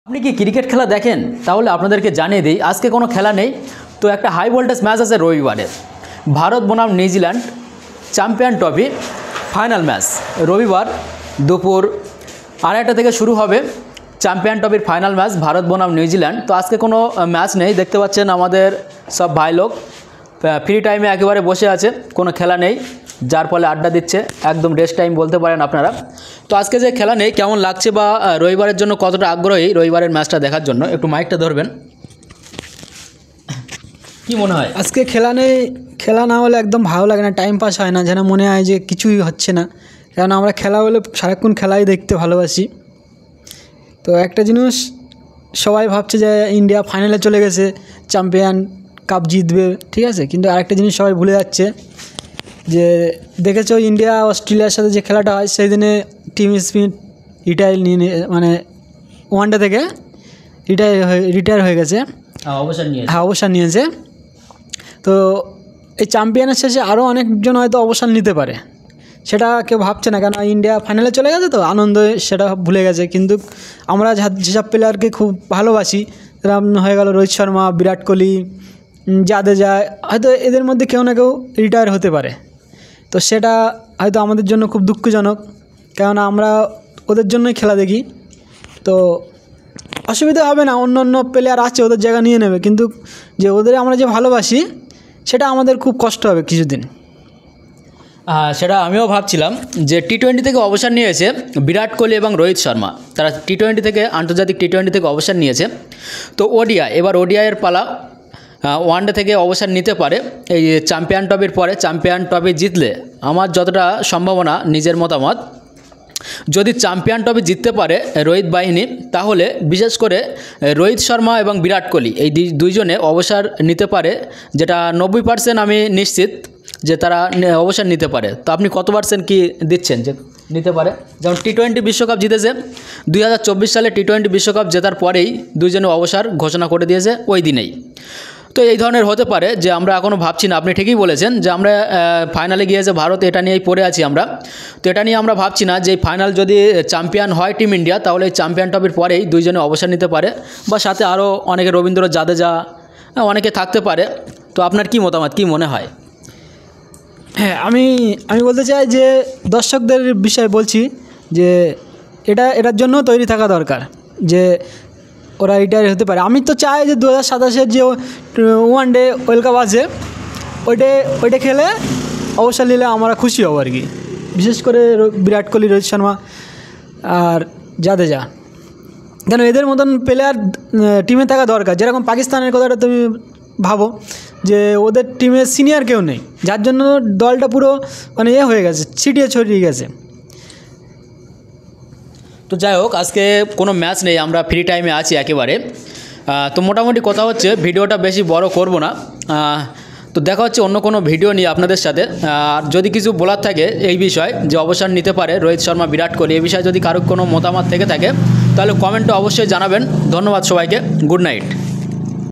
আপনি কি ক্রিকেট খেলা দেখেন? তাহলে আপনাদেরকে জানিয়ে দিই, আজকে কোনো খেলা নেই। তো একটা হাই ভোল্টেজ ম্যাচ আছে রবিবারে, ভারত বনাম New Zealand champion trophy final match. রবিবার দুপুর 2:30 থেকে শুরু হবে চ্যাম্পিয়ন ট্রফির ফাইনাল ম্যাচ, ভারত বনাম নিউজিল্যান্ড। তো আজকে কোনো ম্যাচ নেই, দেখতে পাচ্ছেন আমাদের সব ভাই লোক ফ্রি টাইমে একেবারে বসে আছে, কোনো খেলা নেই, যার ফলে আড্ডা দিচ্ছে, একদম রেস্ট টাইম বলতে পারেন আপনারা। তো আজকে যে খেলা নেই, কেমন লাগছে বা রবিবারের জন্য কতটা আগ্রহী রবিবারের ম্যাচটা দেখার জন্য, একটু মাইকটা ধরবেন। কি মনে হয় আজকে খেলা নেই? খেলা না হলে একদম ভালো লাগে না, টাইম পাস হয় না, যেন মনে হয় যে কিছুই হচ্ছে না। কারণ আমরা খেলা হলে সারাক্ষণ খেলাই দেখতে ভালোবাসি। তো একটা জিনিস সবাই ভাবছে যে ইন্ডিয়া ফাইনালে চলে গেছে, চ্যাম্পিয়ন কাপ জিতবে, ঠিক আছে, কিন্তু আরেকটা জিনিস সবাই ভুলে যাচ্ছে যে দেখেছো ইন্ডিয়া অস্ট্রেলিয়ার সাথে যে খেলাটা হয় সেই দিনে টিম স্মিথ মানে ওয়ানডে থেকে রিটায়ার হয়ে গেছে, অবসর নিয়েছে। তো এই চ্যাম্পিয়নের শেষে আরও অনেকজন হয়তো অবসর নিতে পারে, সেটা কেউ ভাবছে না, কারণ ইন্ডিয়া ফাইনালে চলে গেছে তো আনন্দে সেটা ভুলে গেছে। কিন্তু আমরা যেসব প্লেয়ারকে খুব ভালোবাসি, এরকম হয়ে গেল রোহিত শর্মা, বিরাট কোহলি, জাদেজা, হয়তো এদের মধ্যে কেউ না কেউ রিটায়ার হতে পারে। তো সেটা হয়তো আমাদের জন্য খুব দুঃখজনক, কেননা আমরা ওদের জন্যই খেলা দেখি। তো অসুবিধা হবে না, অন্য অন্য প্লেয়ার আছে, ওদের জায়গা নিয়ে নেবে, কিন্তু যে ওদের আমরা যে ভালোবাসি সেটা আমাদের খুব কষ্ট হবে কিছুদিন। সেটা আমিও ভাবছিলাম যে টি-20 থেকে অবসর নিয়েছে বিরাট কোহলি এবং রোহিত শর্মা, তারা টি-20 থেকে আন্তর্জাতিক টি-20 থেকে অবসর নিয়েছে। তো এবার ওডিআইয়ের পালা, ওয়ানডে থেকে অবসর নিতে পারে এই চ্যাম্পিয়ন ট্রফির পরে। চ্যাম্পিয়ন ট্রফি জিতলে আমার যতটা সম্ভাবনা, নিজের মতামত, যদি চ্যাম্পিয়ন ট্রফি জিততে পারে রোহিত বাহিনী, তাহলে বিশেষ করে রোহিত শর্মা এবং বিরাট কোহলি এই দুইজনে অবসর নিতে পারে, যেটা 90% আমি নিশ্চিত যে তারা অবসর নিতে পারে। তো আপনি কত % কি দিচ্ছেন যে নিতে পারে? যেমন টি-20 বিশ্বকাপ জিতেছে 2024 সালে, টি-20 বিশ্বকাপ জেতার পরেই দুইজনে অবসর ঘোষণা করে দিয়েছে ওই দিনেই। তো এই ধরনের হতে পারে যে আমরা এখনও ভাবছি না, আপনি ঠিকই বলেছেন যে আমরা ফাইনালে গিয়েছে ভারত, এটা নিয়েই পড়ে আছি আমরা। তো এটা নিয়ে আমরা ভাবছি না যে ফাইনাল যদি চ্যাম্পিয়ন হয় টিম ইন্ডিয়া, তাহলে এই চ্যাম্পিয়ন ট্রফির পরেই দুইজনে অবসর নিতে পারে, বা সাথে আরও অনেকে, রবীন্দ্র জাদেজা, অনেকে থাকতে পারে। তো আপনার কি মতামত, কি মনে হয়? হ্যাঁ, আমি বলতে চাই যে দর্শকদের বিষয়ে বলছি যে এটার জন্য তৈরি থাকা দরকার যে ওরা রিটায়ার হতে পারে। আমি তো চাই যে 2027-এর যে ওয়ানডে ওয়ার্ল্ড কাপ আছে ওইটা খেলে অবসর নিলে আমরা খুশি হব আর কি। বিশেষ করে বিরাট কোহলি, রোহিত শর্মা আর জাদেজা, কেন এদের মতন প্লেয়ার টিমে থাকা দরকার। যেরকম পাকিস্তানের কথাটা তুমি ভাবো যে ওদের টিমে সিনিয়র কেউ নেই, যার জন্য দলটা পুরো মানে হয়ে গেছে, ছড়িয়ে গেছে। তো যাই হোক, আজকে কোনো ম্যাচ নেই, আমরা ফ্রি টাইমে আছি একেবারে। তো মোটামুটি কথা হচ্ছে ভিডিওটা বেশি বড় করব না। তো দেখা হচ্ছে অন্য কোনো ভিডিও নিয়ে আপনাদের সাথে। আর যদি কিছু বলার থাকে এই বিষয় যে অবসর নিতে পারে রোহিত শর্মা, বিরাট কোহলি, এই বিষয়ে যদি কারো কোনো মতামত থেকে থাকে তাহলে কমেন্টে অবশ্যই জানাবেন। ধন্যবাদ সবাইকে, গুড নাইট।